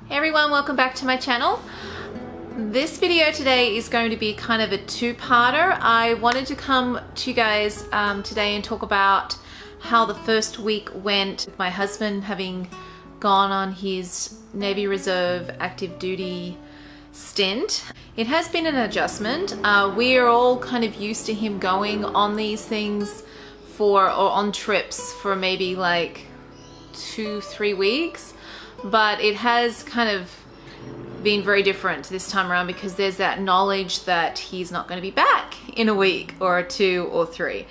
Hey everyone, welcome back to my channel. This video today is going to be kind of a two-parter. I wanted to come to you guys today and talk about how the first week went with my husband having gone on his Navy Reserve active duty stint. It has been an adjustment. We are all kind of used to him going on these things or on trips for maybe like 2-3 weeks. But it has kind of been very different this time around because there's that knowledge that he's not going to be back in a week or 2 or 3.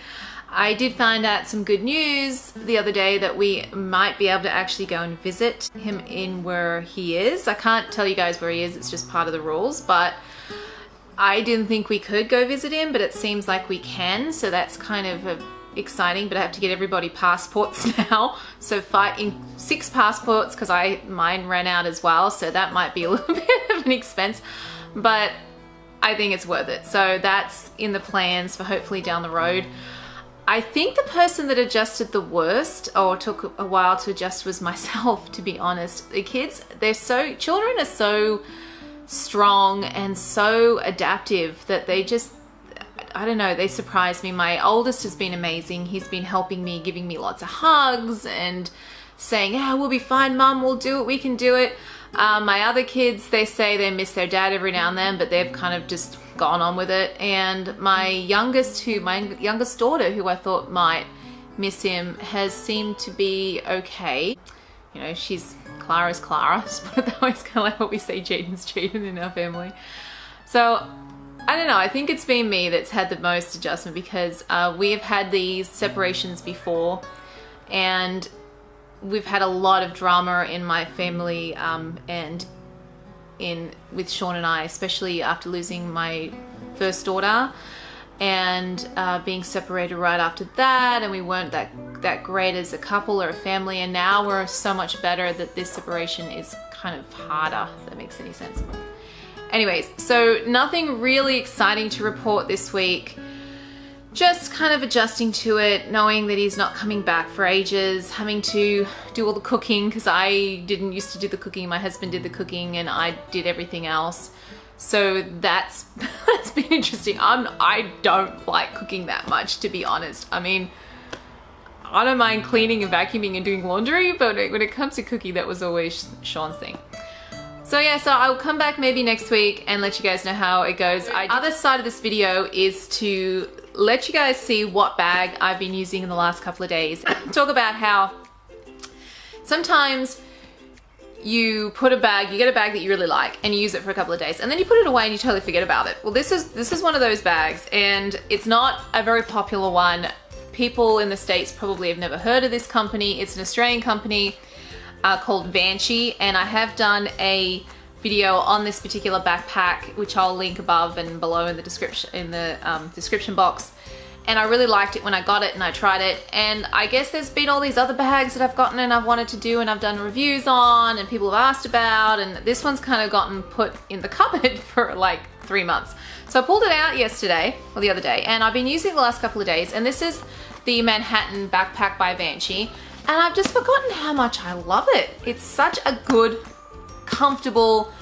I did find out some good news the other day that we might be able to actually go and visit him in where he is. I can't tell you guys where he is, it's just part of the rules, but I didn't think we could go visit him, but it seems like we can, so that's kind of exciting. But I have to get everybody passports now, so fighting 6 passports because mine ran out as well, so that might be a little bit of an expense, but I think it's worth it. So that's in the plans for hopefully down the road. I think the person that adjusted the worst, or took a while to adjust, was myself, to be honest. The kids, children are so strong and so adaptive that they just, I don't know, they surprise me. My oldest has been amazing. He's been helping me, giving me lots of hugs and saying, yeah, we'll be fine, Mum, we'll do it, we can do it. My other kids, they say they miss their dad every now and then, but they've kind of just gone on with it. And my youngest daughter, who I thought might miss him, has seemed to be okay. You know, Clara's Clara, but that was kind of like what we say, Jaden's Jaden in our family. So I don't know, I think it's been me that's had the most adjustment because we have had these separations before and we've had a lot of drama in my family and with Sean and I, especially after losing my first daughter and being separated right after that, and we weren't that great as a couple or a family, and now we're so much better that this separation is kind of harder, if that makes any sense. Anyways, so nothing really exciting to report this week. Just kind of adjusting to it, knowing that he's not coming back for ages, having to do all the cooking because I didn't used to do the cooking. My husband did the cooking and I did everything else. So that's been interesting. I don't like cooking that much, to be honest. I mean, I don't mind cleaning and vacuuming and doing laundry, but when it comes to cooking, that was always Sean's thing. So yeah, so I'll come back maybe next week and let you guys know how it goes. The other side of this video is to let you guys see what bag I've been using in the last couple of days. Talk about how sometimes you get a bag that you really like and you use it for a couple of days and then you put it away and you totally forget about it. Well, this is one of those bags, and it's not a very popular one. People in the States probably have never heard of this company. It's an Australian company called Vanchi, and I have done a video on this particular backpack, which I'll link above and below in the description box. And I really liked it when I got it and I tried it. And I guess there's been all these other bags that I've gotten and I've wanted to do and I've done reviews on and people have asked about, and this one's kind of gotten put in the cupboard for like 3 months. So I pulled it out yesterday, or the other day, and I've been using it the last couple of days, and this is the Manhattan backpack by Vanchi. And I've just forgotten how much I love it. It's such a good, comfortable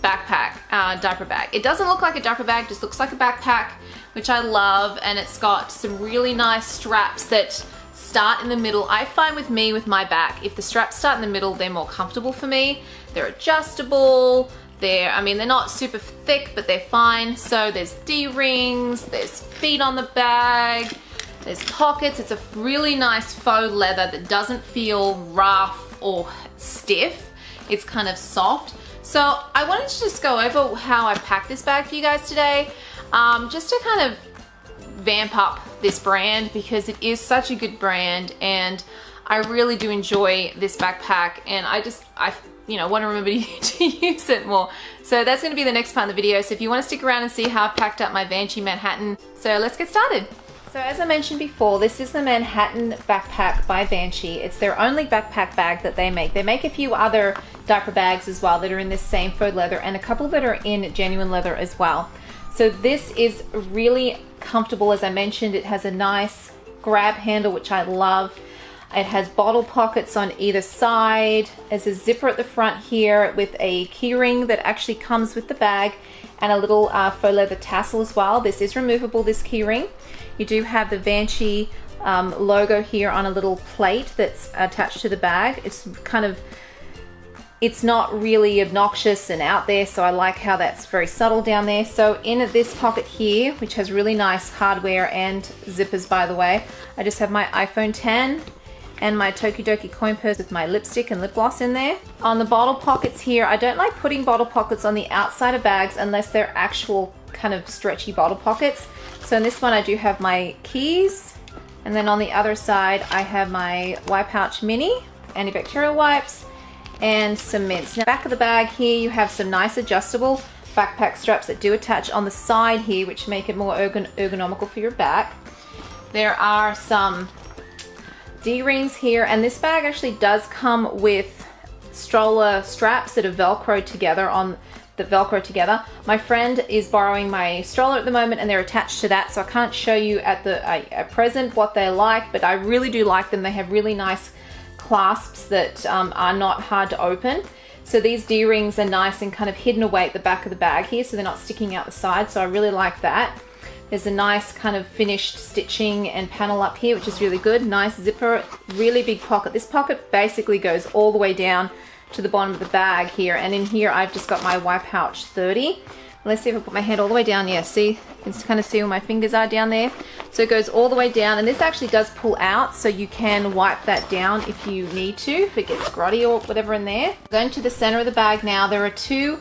backpack, diaper bag. It doesn't look like a diaper bag, just looks like a backpack, which I love. And it's got some really nice straps that start in the middle. I find with my back, if the straps start in the middle, they're more comfortable for me. They're adjustable. They're not super thick, but they're fine. So there's D-rings, there's feet on the bag, there's pockets. It's a really nice faux leather that doesn't feel rough or stiff. It's kind of soft. So I wanted to just go over how I packed this bag for you guys today, just to kind of vamp up this brand because it is such a good brand and I really do enjoy this backpack, and I want to remember to use it more. So that's going to be the next part of the video. So if you want to stick around and see how I packed up my Vanchi Manhattan, so let's get started. So as I mentioned before, this is the Manhattan backpack by Vanchi. It's their only backpack bag that they make. They make a few other diaper bags as well that are in this same faux leather, and a couple that are in genuine leather as well. So this is really comfortable. As I mentioned, it has a nice grab handle, which I love. It has bottle pockets on either side. There's a zipper at the front here with a key ring that actually comes with the bag, and a little faux leather tassel as well. This is removable, this key ring. You do have the Vanchi logo here on a little plate that's attached to the bag. It's not really obnoxious and out there, so I like how that's very subtle down there. So in this pocket here, which has really nice hardware and zippers, by the way, I just have my iPhone 10 and my Tokidoki coin purse with my lipstick and lip gloss in there. On the bottle pockets here, I don't like putting bottle pockets on the outside of bags unless they're actual kind of stretchy bottle pockets. So in this one I do have my keys, and then on the other side I have my wipe pouch mini, antibacterial wipes, and some mints. Now back of the bag here you have some nice adjustable backpack straps that do attach on the side here, which make it more ergonomical for your back. There are some D-rings here, and this bag actually does come with stroller straps that are velcroed together My friend is borrowing my stroller at the moment and they're attached to that, so I can't show you at present what they're like, but I really do like them. They have really nice clasps that are not hard to open. So these D-rings are nice and kind of hidden away at the back of the bag here, so they're not sticking out the side, so I really like that. There's a nice kind of finished stitching and panel up here, which is really good. Nice zipper, really big pocket. This pocket basically goes all the way down to the bottom of the bag here. And in here, I've just got my wipe pouch 30. Let's see if I put my hand all the way down. Yeah, see, you can kind of see where my fingers are down there. So it goes all the way down, and this actually does pull out, so you can wipe that down if you need to, if it gets grotty or whatever in there. Going to the center of the bag now, there are two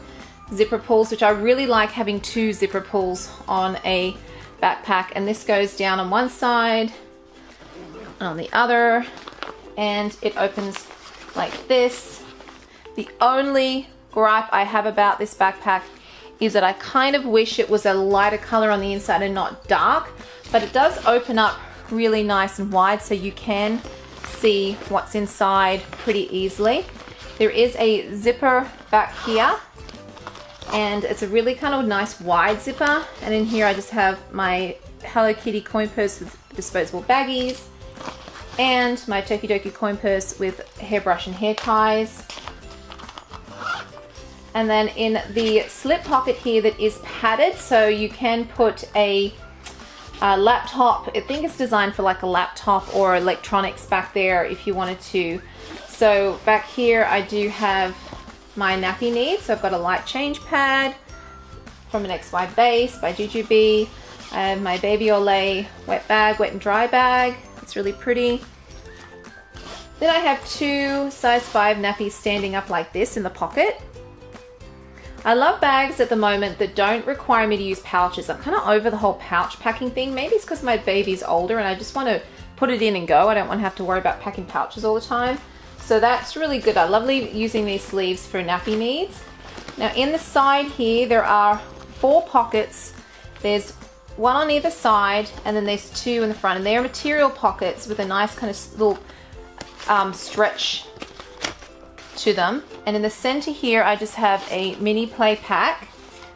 zipper pulls, which I really like having two zipper pulls on a backpack, and this goes down on one side and on the other, and it opens like this. The only gripe I have about this backpack is that I kind of wish it was a lighter color on the inside and not dark, but it does open up really nice and wide, so you can see what's inside pretty easily. There is a zipper back here, and it's a really kind of nice wide zipper, and in here I just have my Hello Kitty coin purse with disposable baggies, and my Tokidoki coin purse with hairbrush and hair ties. And then in the slip pocket here that is padded, so you can put a laptop. I think it's designed for like a laptop or electronics back there if you wanted to. So back here I do have my nappy needs. So I've got a light change pad from an XY base by Jujubee. I have my Baby Olay wet bag, wet and dry bag. It's really pretty. Then I have two size 5 nappies standing up like this in the pocket. I love bags at the moment that don't require me to use pouches. I'm kind of over the whole pouch packing thing. Maybe it's because my baby's older and I just want to put it in and go. I don't want to have to worry about packing pouches all the time. So that's really good. I love using these sleeves for nappy needs. Now in the side here, there are 4 pockets. There's one on either side, and then there's 2 in the front. And they're material pockets with a nice kind of little stretch to them. And in the center here, I just have a mini play pack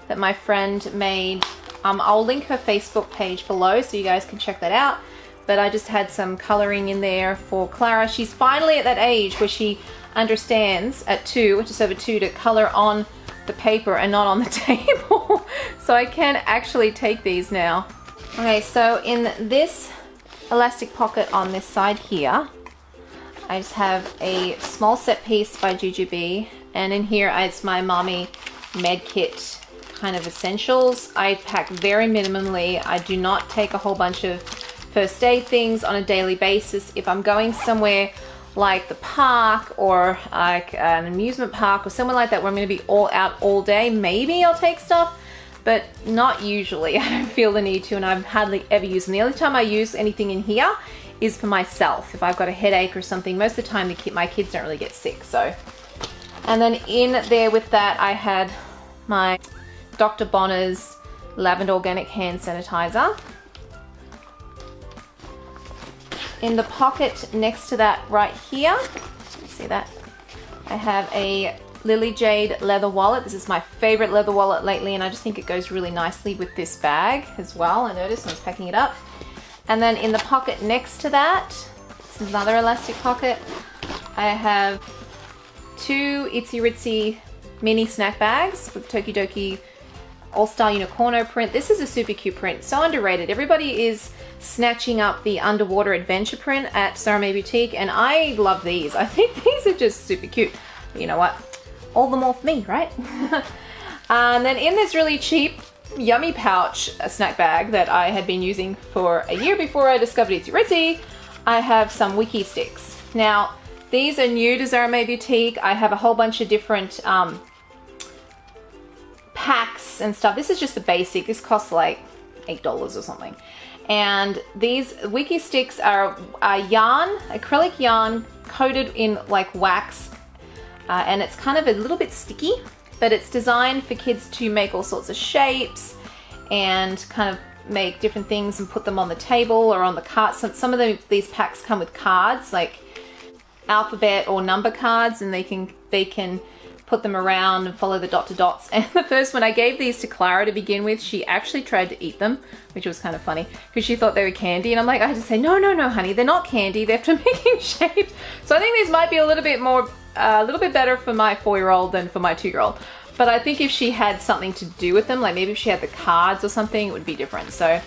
that my friend made. I'll link her Facebook page below so you guys can check that out. But I just had some coloring in there for Clara. She's finally at that age where she understands at 2, just over 2, to color on the paper and not on the table. So I can actually take these now. Okay, so in this elastic pocket on this side here, I just have a small set piece by Jujubee, and in here it's my mommy med kit kind of essentials. I pack very minimally. I do not take a whole bunch of first aid things on a daily basis. If I'm going somewhere like the park or like an amusement park or somewhere like that where I'm going to be all out all day, maybe I'll take stuff, but not usually. I don't feel the need to, and I've hardly ever used them. The only time I use anything in here is for myself. If I've got a headache or something, most of the time my kids don't really get sick. So, and then in there with that, I had my Dr. Bonner's Lavender Organic Hand Sanitizer. In the pocket next to that right here, you see that? I have a Lily Jade leather wallet. This is my favorite leather wallet lately, and I just think it goes really nicely with this bag as well. I noticed when I was packing it up. And then in the pocket next to that, let's This is another elastic pocket. I have 2 Itsy Ritsy mini snack bags with Tokidoki All-Star Unicorno print. This is a super cute print, so underrated. Everybody is snatching up the underwater adventure print at Sarame Boutique, and I love these. I think these are just super cute. But you know what? All the more for me, right? And then in this really cheap Yummy pouch snack bag that I had been using for a year before I discovered Itsy Ritsy, I have some wiki sticks. Now, these are new to Sarame Boutique. I have a whole bunch of different packs and stuff. This is just the basic. This costs like $8 or something. And these wiki sticks are yarn, acrylic yarn coated in like wax, and it's kind of a little bit sticky, but it's designed for kids to make all sorts of shapes and kind of make different things and put them on the table or on the cart. Some of these packs come with cards, like alphabet or number cards, and they can put them around and follow the dot to dots. And the first one, I gave these to Clara to begin with. She actually tried to eat them, which was kind of funny because she thought they were candy. And I'm like, I had to say, no, honey, they're not candy. They're for making shapes. So I think these might be a little bit better for my 4-year-old than for my 2-year-old. But I think if she had something to do with them, like maybe if she had the cards or something, it would be different. So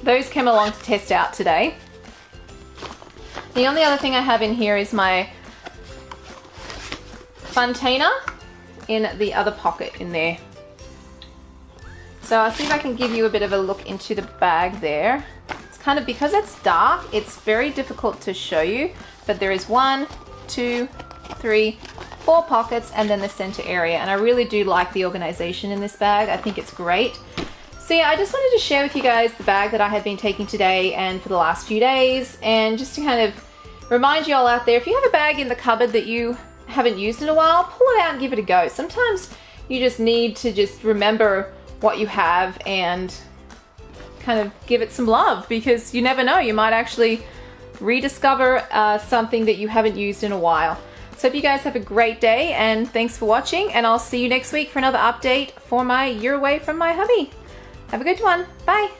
those came along to test out today. The only other thing I have in here is my Funtainer in the other pocket in there. So I'll see if I can give you a bit of a look into the bag there. It's kind of, because it's dark, it's very difficult to show you, but there is 1, 2, 3, 4 pockets and then the center area, and I really do like the organization in this bag. I think it's great. So yeah, I just wanted to share with you guys the bag that I have been taking today and for the last few days, and just to kind of remind you all out there, if you have a bag in the cupboard that you haven't used in a while, pull it out and give it a go. Sometimes you just need to just remember what you have and kind of give it some love, because you never know, you might actually rediscover something that you haven't used in a while. So hope you guys have a great day, and thanks for watching, and I'll see you next week for another update for my year away from my hubby. Have a good one. Bye.